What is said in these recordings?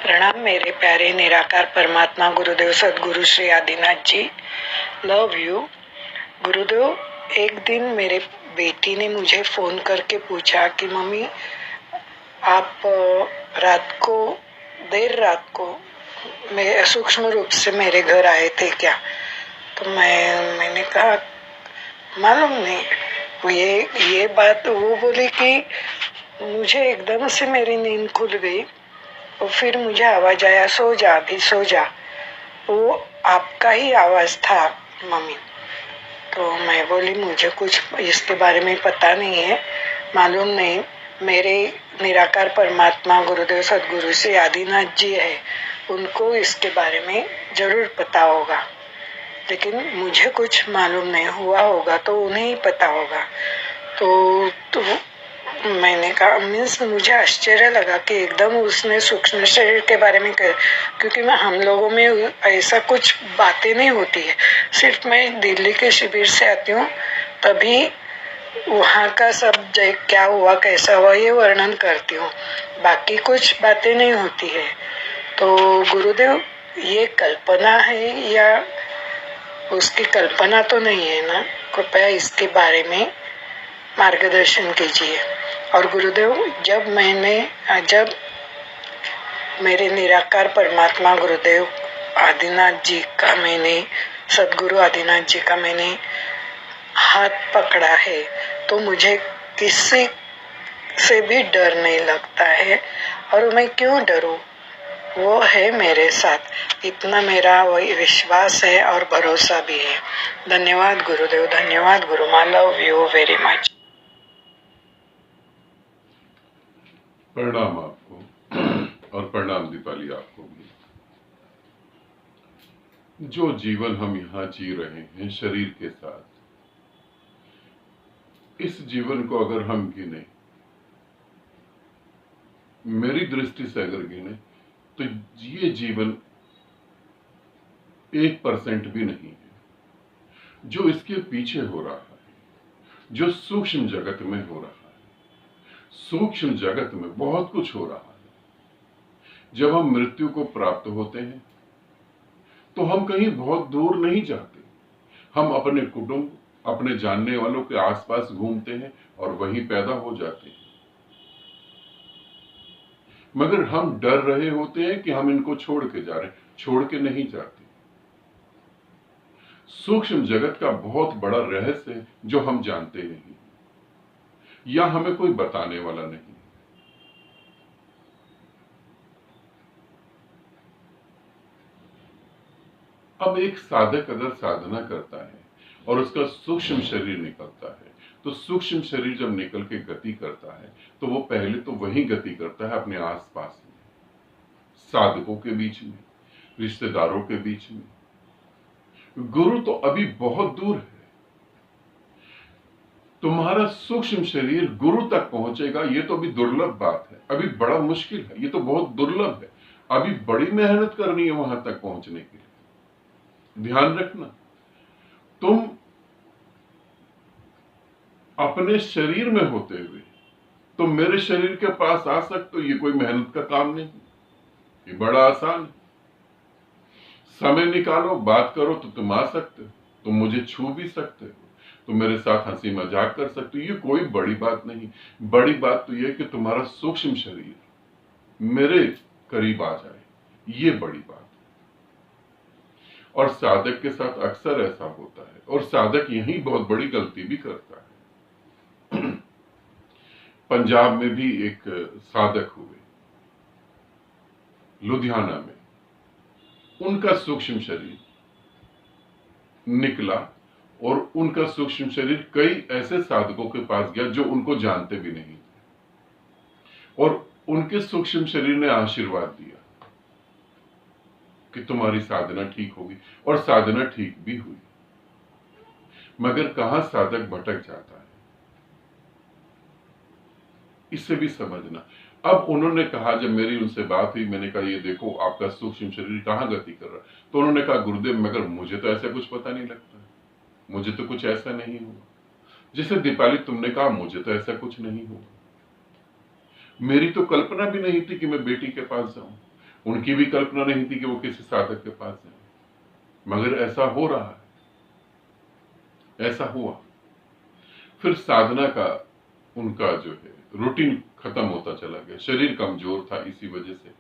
प्रणाम मेरे प्यारे निराकार परमात्मा गुरुदेव सदगुरु श्री आदिनाथ जी। लव यू गुरुदेव। एक दिन मेरे बेटी ने मुझे फोन करके पूछा कि मम्मी आप देर रात को मैं सूक्ष्म रूप से मेरे घर आए थे क्या? तो मैंने कहा मालूम नहीं। ये बात वो बोली कि मुझे एकदम से मेरी नींद खुल गई और फिर मुझे आवाज आया, सो जा अभी सो जा। वो आपका ही आवाज था मम्मी। तो मैं बोली मुझे कुछ इसके बारे में पता नहीं है, मालूम नहीं। मेरे निराकार परमात्मा गुरुदेव सदगुरु श्री आदिनाथ जी है, उनको इसके बारे में जरूर पता होगा, लेकिन मुझे कुछ मालूम नहीं। हुआ होगा तो उन्हें ही पता होगा। तो मैंने कहा मीन्स मुझे आश्चर्य लगा कि एकदम उसने सूक्ष्म शरीर के बारे में कहा, क्योंकि हम लोगों में ऐसा कुछ बातें नहीं होती है। सिर्फ मैं दिल्ली के शिविर से आती हूँ, तभी वहाँ का सब क्या हुआ कैसा हुआ ये वर्णन करती हूँ, बाकी कुछ बातें नहीं होती है। तो गुरुदेव ये कल्पना है या उसकी कल्पना तो नहीं है ना? कृपया इसके बारे में मार्गदर्शन कीजिए। और गुरुदेव जब मेरे निराकार परमात्मा गुरुदेव आदिनाथ जी का सदगुरु आदिनाथ जी का मैंने हाथ पकड़ा है, तो मुझे किसी से भी डर नहीं लगता है। और मैं क्यों डरूं? वो है मेरे साथ, इतना मेरा वही विश्वास है और भरोसा भी है। धन्यवाद गुरुदेव, धन्यवाद गुरु माँ। Love you very much. प्रणाम आपको और प्रणाम दीपाली आपको भी। जो जीवन हम यहाँ जी रहे हैं शरीर के साथ, इस जीवन को अगर हम गिने, मेरी दृष्टि से अगर गिने, तो ये जीवन 1% भी नहीं है। जो इसके पीछे हो रहा है, जो सूक्ष्म जगत में हो रहा है, सूक्ष्म जगत में बहुत कुछ हो रहा है। जब हम मृत्यु को प्राप्त होते हैं तो हम कहीं बहुत दूर नहीं जाते, हम अपने कुटुंब, अपने जानने वालों के आसपास घूमते हैं और वहीं पैदा हो जाते हैं। मगर हम डर रहे होते हैं कि हम इनको छोड़ के जा रहे हैं, छोड़ के नहीं जाते। सूक्ष्म जगत का बहुत बड़ा रहस्य है जो हम जानते नहीं, या हमें कोई बताने वाला नहीं। अब एक साधक अगर साधना करता है और उसका सूक्ष्म शरीर निकलता है, तो सूक्ष्म शरीर जब निकल के गति करता है तो वो पहले तो वही गति करता है अपने आसपास में, साधकों के बीच में, रिश्तेदारों के बीच में। गुरु तो अभी बहुत दूर है। तुम्हारा सूक्ष्म शरीर गुरु तक पहुंचेगा, ये तो अभी दुर्लभ बात है, अभी बड़ा मुश्किल है, ये तो बहुत दुर्लभ है। अभी बड़ी मेहनत करनी है वहां तक पहुंचने के लिए। ध्यान रखना, तुम अपने शरीर में होते हुए तुम मेरे शरीर के पास आ सकते हो, ये कोई मेहनत का काम नहीं, ये बड़ा आसान है। समय निकालो, बात करो तो तुम आ सकते हो, तुम मुझे छू भी सकते हो, तुम मेरे साथ हंसी मजाक कर सकते हो, ये कोई बड़ी बात नहीं। बड़ी बात तो यह कि तुम्हारा सूक्ष्म शरीर मेरे करीब आ जाए, ये बड़ी बात है। और साधक के साथ अक्सर ऐसा होता है, और साधक यही बहुत बड़ी गलती भी करता है। पंजाब में भी एक साधक हुए, लुधियाना में, उनका सूक्ष्म शरीर निकला और उनका सूक्ष्म शरीर कई ऐसे साधकों के पास गया जो उनको जानते भी नहीं थे, और उनके सूक्ष्म शरीर ने आशीर्वाद दिया कि तुम्हारी साधना ठीक होगी, और साधना ठीक भी हुई। मगर कहां साधक भटक जाता है, इससे भी समझना। अब उन्होंने कहा, जब मेरी उनसे बात हुई, मैंने कहा ये देखो आपका सूक्ष्म शरीर कहां गति कर रहा है। तो उन्होंने कहा गुरुदेव मगर मुझे तो ऐसा कुछ पता नहीं लगता, मुझे तो कुछ ऐसा नहीं हुआ। जैसे दीपाली तुमने कहा मुझे तो ऐसा कुछ नहीं हुआ, मेरी तो कल्पना भी नहीं थी कि मैं बेटी के पास जाऊं, उनकी भी कल्पना नहीं थी कि वो किसी साधक के पास जाए, मगर ऐसा हो रहा है, ऐसा हुआ। फिर साधना का उनका जो है रूटीन खत्म होता चला गया, शरीर कमजोर था, इसी वजह से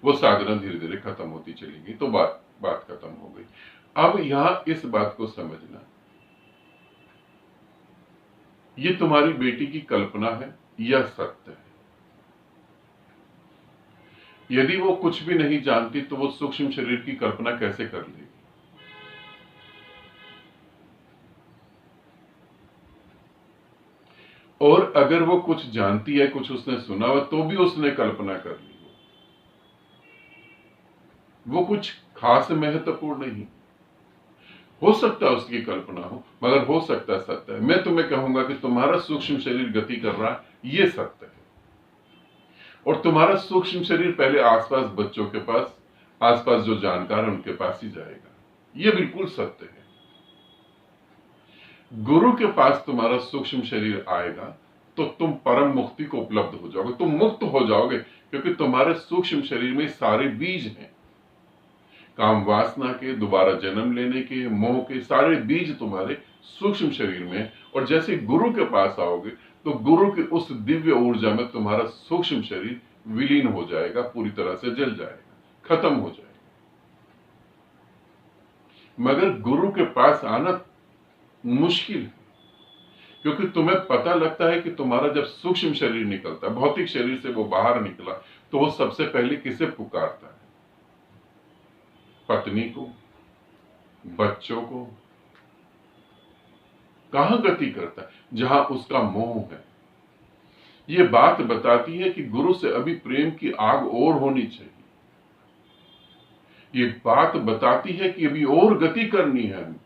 वो साधना धीरे धीरे खत्म होती चली गई, तो बात खत्म हो गई। अब यहां इस बात को समझना, ये तुम्हारी बेटी की कल्पना है या सत्य है। यदि वो कुछ भी नहीं जानती तो वो सूक्ष्म शरीर की कल्पना कैसे कर लेगी। और अगर वो कुछ जानती है, कुछ उसने सुना हो, तो भी उसने कल्पना कर ली वो कुछ खास महत्वपूर्ण नहीं। हो सकता है उसकी कल्पना हो, मगर हो सकता है सत्य है। मैं तुम्हें कहूंगा कि तुम्हारा सूक्ष्म शरीर गति कर रहा है, ये सत्य है। और तुम्हारा सूक्ष्म शरीर पहले आसपास बच्चों के पास, आसपास जो जानकार है उनके पास ही जाएगा, ये बिल्कुल सत्य है। गुरु के पास तुम्हारा सूक्ष्म शरीर आएगा तो तुम परम मुक्ति को उपलब्ध हो जाओगे, तुम मुक्त हो जाओगे, क्योंकि तुम्हारे सूक्ष्म शरीर में सारे बीज हैं, काम वासना के, दोबारा जन्म लेने के, मोह के सारे बीज तुम्हारे सूक्ष्म शरीर में। और जैसे गुरु के पास आओगे तो गुरु की उस दिव्य ऊर्जा में तुम्हारा सूक्ष्म शरीर विलीन हो जाएगा, पूरी तरह से जल जाएगा, खत्म हो जाएगा। मगर गुरु के पास आना मुश्किल है, क्योंकि तुम्हें पता लगता है कि तुम्हारा जब सूक्ष्म शरीर निकलता, भौतिक शरीर से वो बाहर निकला, तो वो सबसे पहले किसे पुकारता है? पत्नी को, बच्चों को। कहां गति करता है? जहां उसका मोह है। ये बात बताती है कि गुरु से अभी प्रेम की आग और होनी चाहिए। ये बात बताती है कि अभी और गति करनी है हमें।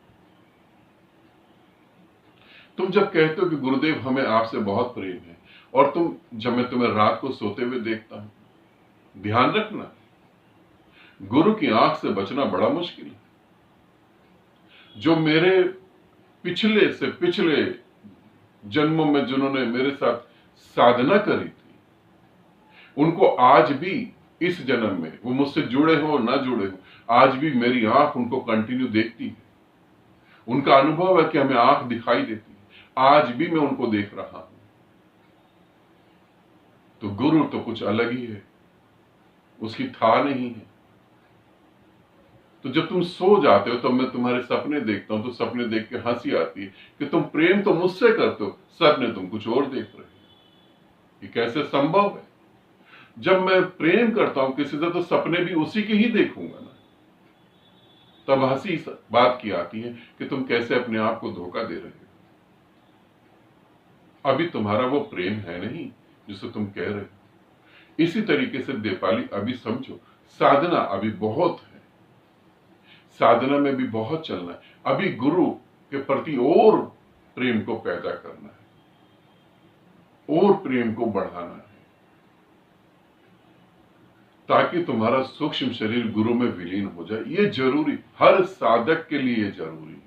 तुम जब कहते हो कि गुरुदेव हमें आपसे बहुत प्रेम है, और जब मैं तुम्हें रात को सोते हुए देखता हूं, ध्यान रखना, गुरु की आंख से बचना बड़ा मुश्किल है। जो मेरे पिछले से पिछले जन्मों में जिन्होंने मेरे साथ साधना करी थी, उनको आज भी इस जन्म में, वो मुझसे जुड़े हो ना जुड़े हो, आज भी मेरी आंख उनको कंटिन्यू देखती है। उनका अनुभव है कि हमें आंख दिखाई देती है, आज भी मैं उनको देख रहा हूं। तो गुरु तो कुछ अलग ही है, उसकी था नहीं है। तो जब तुम सो जाते हो तो मैं तुम्हारे सपने देखता हूं, तो सपने देख के हंसी आती है कि तुम प्रेम तो मुझसे करते हो, सपने तुम कुछ और देख रहे हो। ये कैसे संभव है? जब मैं प्रेम करता हूं किसी से तो सपने भी उसी के ही देखूंगा ना। तब हंसी इस बात की आती है कि तुम कैसे अपने आप को धोखा दे रहे हो। अभी तुम्हारा वो प्रेम है नहीं जिसे तुम कह रहे हो। इसी तरीके से दीपाली, अभी समझो, साधना अभी बहुत है, साधना में भी बहुत चलना है। अभी गुरु के प्रति और प्रेम को पैदा करना है, और प्रेम को बढ़ाना है, ताकि तुम्हारा सूक्ष्म शरीर गुरु में विलीन हो जाए। ये जरूरी, हर साधक के लिए जरूरी है।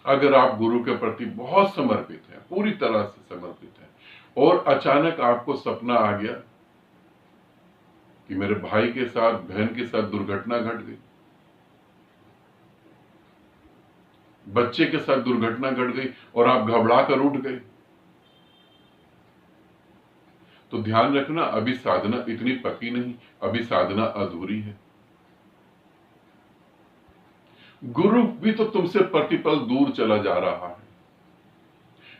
अगर आप गुरु के प्रति बहुत समर्पित हैं, पूरी तरह से समर्पित हैं, और अचानक आपको सपना आ गया कि मेरे भाई के साथ, बहन के साथ दुर्घटना घट गई, बच्चे के साथ दुर्घटना घट गई, और आप घबरा कर उठ गए, तो ध्यान रखना, अभी साधना इतनी पक्की नहीं, अभी साधना अधूरी है। गुरु भी तो तुमसे प्रतिपल दूर चला जा रहा है,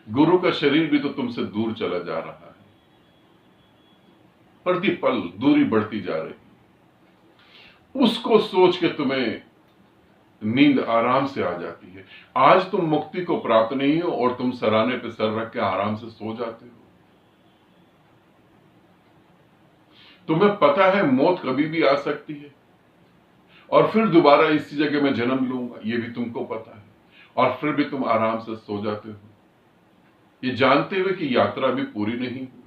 गुरु का शरीर भी तो तुमसे दूर चला जा रहा है, प्रतिपल दूरी बढ़ती जा रही। उसको सोच के तुम्हें नींद आराम से आ जाती है। आज तुम मुक्ति को प्राप्त नहीं हो और तुम सराहने पे सर रख के आराम से सो जाते हो। तुम्हें पता है मौत कभी भी आ सकती है, और फिर दोबारा इसी जगह में जन्म लूंगा, ये भी तुमको पता है, और फिर भी तुम आराम से सो जाते हो, ये जानते हुए कि यात्रा भी पूरी नहीं हुई।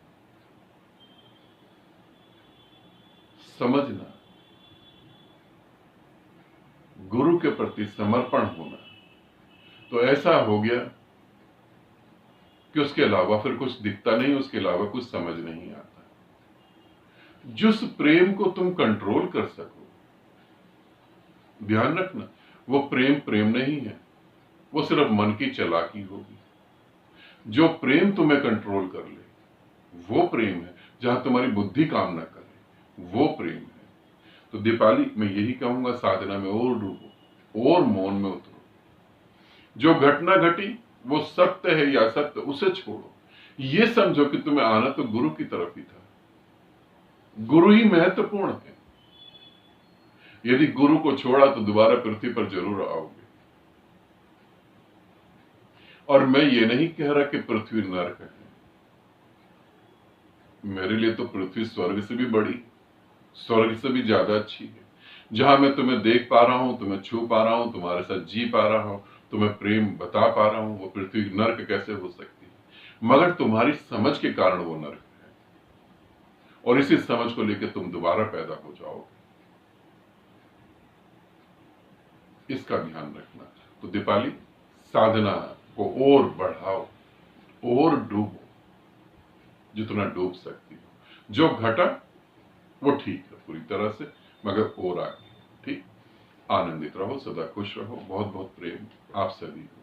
समझना, गुरु के प्रति समर्पण होना तो ऐसा हो गया कि उसके अलावा फिर कुछ दिखता नहीं, उसके अलावा कुछ समझ नहीं आता। जिस प्रेम को तुम कंट्रोल कर सको, ध्यान रखना, वो प्रेम प्रेम नहीं है, वो सिर्फ मन की चालाकी होगी। जो प्रेम तुम्हें कंट्रोल कर ले वो प्रेम है, जहां तुम्हारी बुद्धि काम ना करे वो प्रेम है। तो दीपाली, मैं यही कहूंगा, साधना में और डूबो और मौन में उतरो। जो घटना घटी वो सत्य है या असत्य, उसे छोड़ो। ये समझो कि तुम्हें आना तो गुरु की तरफ ही था। गुरु ही महत्वपूर्ण है। यदि गुरु को छोड़ा तो दोबारा पृथ्वी पर जरूर आओगे। और मैं ये नहीं कह रहा कि पृथ्वी नरक है। मेरे लिए तो पृथ्वी स्वर्ग से भी बड़ी, स्वर्ग से भी ज्यादा अच्छी है। जहां मैं तुम्हें देख पा रहा हूं, तुम्हें छू पा रहा हूं, तुम्हारे साथ जी पा रहा हूं, तुम्हें प्रेम बता पा रहा हूं, वो पृथ्वी नर्क कैसे हो सकती है? मगर तुम्हारी समझ के कारण वो नर्क है, और इसी समझ को लेकर तुम दोबारा पैदा हो जाओगे। इसका ध्यान रखना। तो दीपाली, साधना को और बढ़ाओ और डूबो जितना डूब सकती हो। जो घटा वो ठीक है पूरी तरह से, मगर और आगे। ठीक, आनंदित रहो, सदा खुश रहो। बहुत बहुत प्रेम आप सभी को।